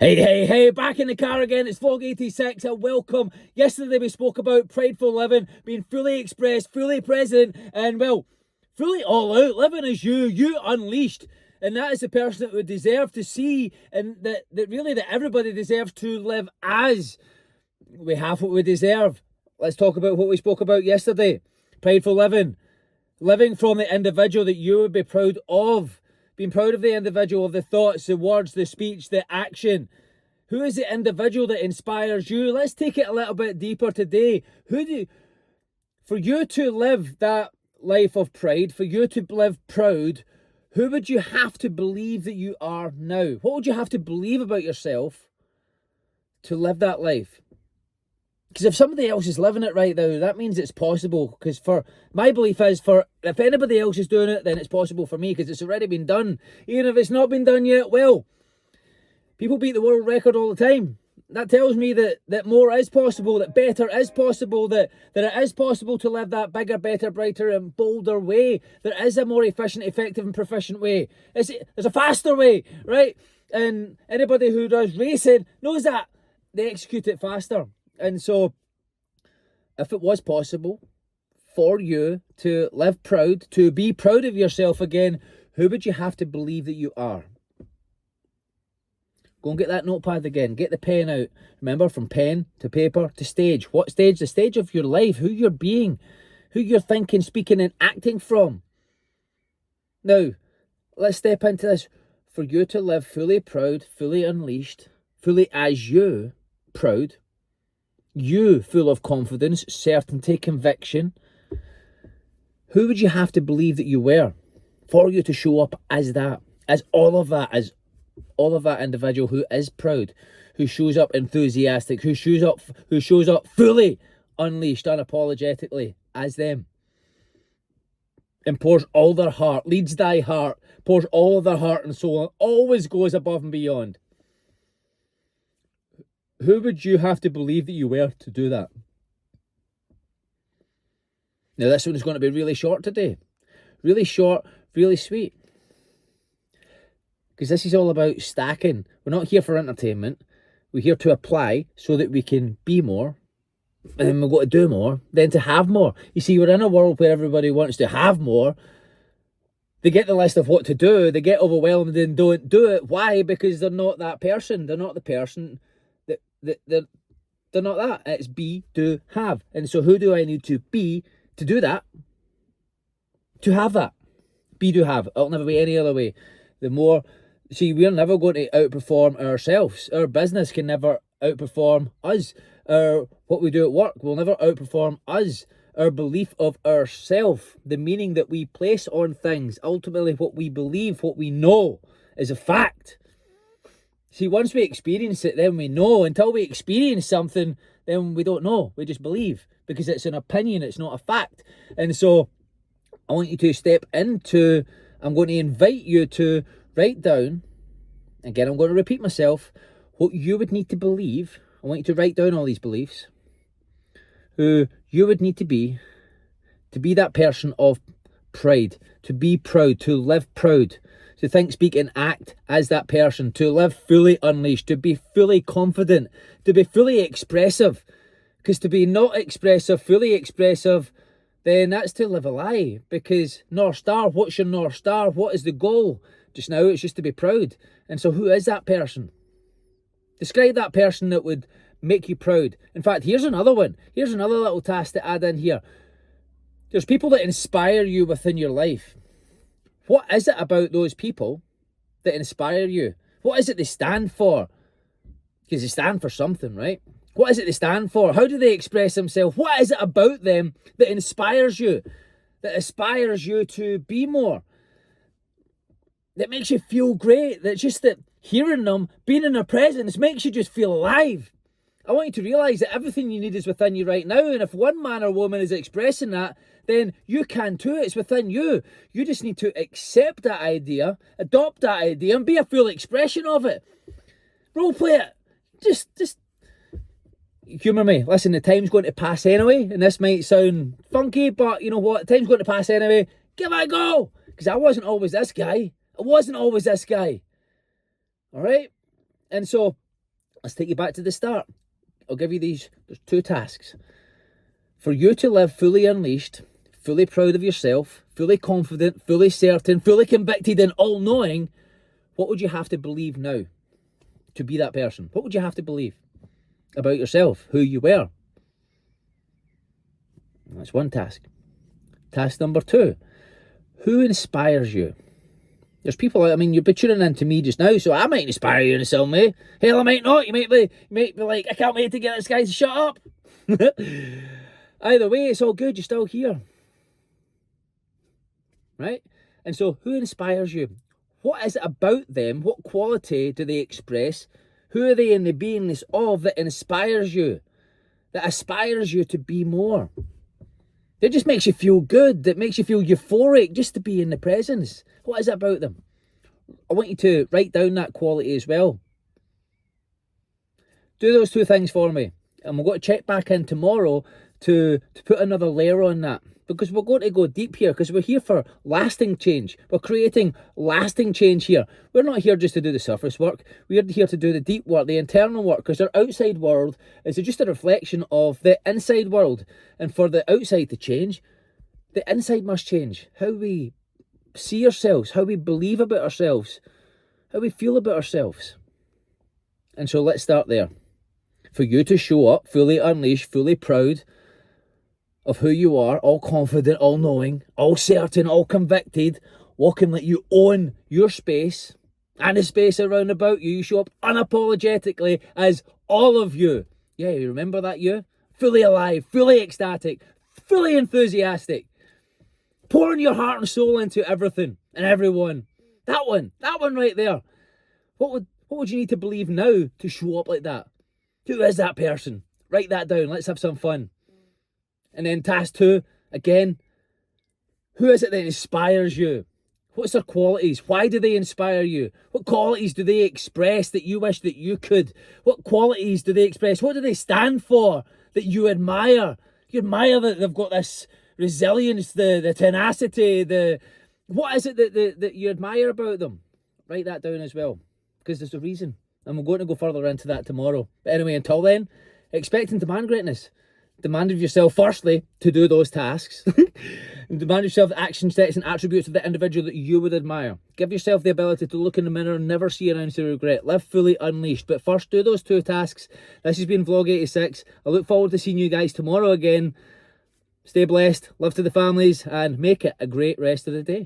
Hey, back in the car again. It's Vlog 86 and welcome. Yesterday we spoke about prideful living, being fully expressed, fully present, and well, fully all out, living as you unleashed. And that is the person that we deserve to see, and that everybody deserves to live as. We have what we deserve. Let's talk about what we spoke about yesterday. Prideful living. Living from the individual that you would be proud of. Being proud of the individual, of the thoughts, the words, the speech, the action. Who is the individual that inspires you? Let's take it a little bit deeper today. For you to live that life of pride, for you to live proud, who would you have to believe that you are now? What would you have to believe about yourself to live that life? Because if somebody else is living it right now, that means it's possible. Because my belief is, if anybody else is doing it, then it's possible for me, because it's already been done. Even if it's not been done yet, well, people beat the world record all the time. That tells me that more is possible, that better is possible, that it is possible to live that bigger, better, brighter and bolder way. There is a more efficient, effective and proficient way. There's a faster way, right? And anybody who does racing knows that. They execute it faster. And so, if it was possible for you to live proud, to be proud of yourself again, who would you have to believe that you are? Go and get that notepad again. Get the pen out. Remember, from pen to paper to stage. What stage? The stage of your life, who you're being, who you're thinking, speaking and acting from. Now, let's step into this. For you to live fully proud, fully unleashed, fully as you, proud, you full of confidence, certainty, conviction, who would you have to believe that you were for you to show up as that, as all of that individual who is proud, who shows up enthusiastic, who shows up fully unleashed, unapologetically as them, and pours all their heart, leads thy heart, pours all of their heart and soul, and always goes above and beyond. Who would you have to believe that you were to do that? Now, this one is going to be really short today. Really short, really sweet. Because this is all about stacking. We're not here for entertainment. We're here to apply so that we can be more. And then we've got to do more. Then to have more. You see, we're in a world where everybody wants to have more. They get the list of what to do. They get overwhelmed and don't do it. Why? Because they're not that person. They're not the person. They're not that. It's be, do, have. And so who do I need to be to do that? To have that. Be, do, have. It'll never be any other way. We're never going to outperform ourselves. Our business can never outperform us. What we do at work will never outperform us. Our belief of ourself, the meaning that we place on things, ultimately what we believe, what we know is a fact. See, once we experience it, then we know. Until we experience something, then we don't know. We just believe, because it's an opinion, it's not a fact. And so I want you to step into, I'm going to invite you to write down, again, I'm going to repeat myself, what you would need to believe. I want you to write down all these beliefs. Who you would need to be that person of pride, to be proud, to live proud. To think, speak and act as that person, to live fully unleashed, to be fully confident, to be fully expressive. Because to be not expressive, fully expressive, then that's to live a lie. Because North Star, what's your North Star? What is the goal? Just now, it's just to be proud. And so who is that person? Describe that person that would make you proud. In fact, here's another one. Here's another little task to add in here. There's people that inspire you within your life. What is it about those people that inspire you? What is it they stand for? Because they stand for something, right? What is it they stand for? How do they express themselves? What is it about them that inspires you? That aspires you to be more? That makes you feel great? That just that hearing them, being in their presence makes you just feel alive? I want you to realise that everything you need is within you right now. And if one man or woman is expressing that, then you can too. It's within you. You just need to accept that idea, adopt that idea, and be a full expression of it. Role play it. Just humour me. Listen, the time's going to pass anyway, and this might sound funky, but you know what? The time's going to pass anyway. Give it a go. Because I wasn't always this guy. I wasn't always this guy. All right? And so Let's take you back to the start. I'll give you these. There's 2 tasks. For you to live fully unleashed, fully proud of yourself, fully confident, fully certain, fully convicted and all-knowing, what would you have to believe now to be that person? What would you have to believe about yourself, who you were? That's one task. Task number 2, who inspires you? There's people, I mean, you'll be tuning into me just now, so I might inspire you in some way. Hell, I might not. You might be like, I can't wait to get this guy to shut up. Either way, it's all good. You're still here. Right? And so, who inspires you? What is it about them? What quality do they express? Who are they in the beingness of that inspires you? That aspires you to be more? That just makes you feel good. That makes you feel euphoric just to be in the presence. What is it about them? I want you to write down that quality as well. Do those 2 things for me. And we're going to check back in tomorrow to put another layer on that. Because we're going to go deep here, because we're here for lasting change. We're creating lasting change here. We're not here just to do the surface work. We're here to do the deep work, the internal work, because our outside world is just a reflection of the inside world. And for the outside to change, the inside must change. How we see ourselves, how we believe about ourselves, how we feel about ourselves. And so let's start there. For you to show up fully unleashed, fully proud of who you are, all confident, all knowing, all certain, all convicted, walking like you own your space and the space around about you. You show up unapologetically as all of you. Yeah, you remember that you? Fully alive, fully ecstatic, fully enthusiastic. Pouring your heart and soul into everything and everyone. That one right there. What would you need to believe now to show up like that? Who is that person? Write that down. Let's have some fun. And then task 2, again, who is it that inspires you? What's their qualities? Why do they inspire you? What qualities do they express that you wish that you could? What qualities do they express? What do they stand for that you admire? You admire that they've got this resilience, the tenacity, what is it that you admire about them? Write that down as well, because there's a reason. And we're going to go further into that tomorrow. But anyway, until then, expect and demand greatness. Demand of yourself, firstly, to do those tasks. And demand of yourself the action steps and attributes of the individual that you would admire. Give yourself the ability to look in the mirror and never see an ounce of regret. Live fully unleashed. But first, do those 2 tasks. This has been Vlog 86. I look forward to seeing you guys tomorrow again. Stay blessed, love to the families, and make it a great rest of the day.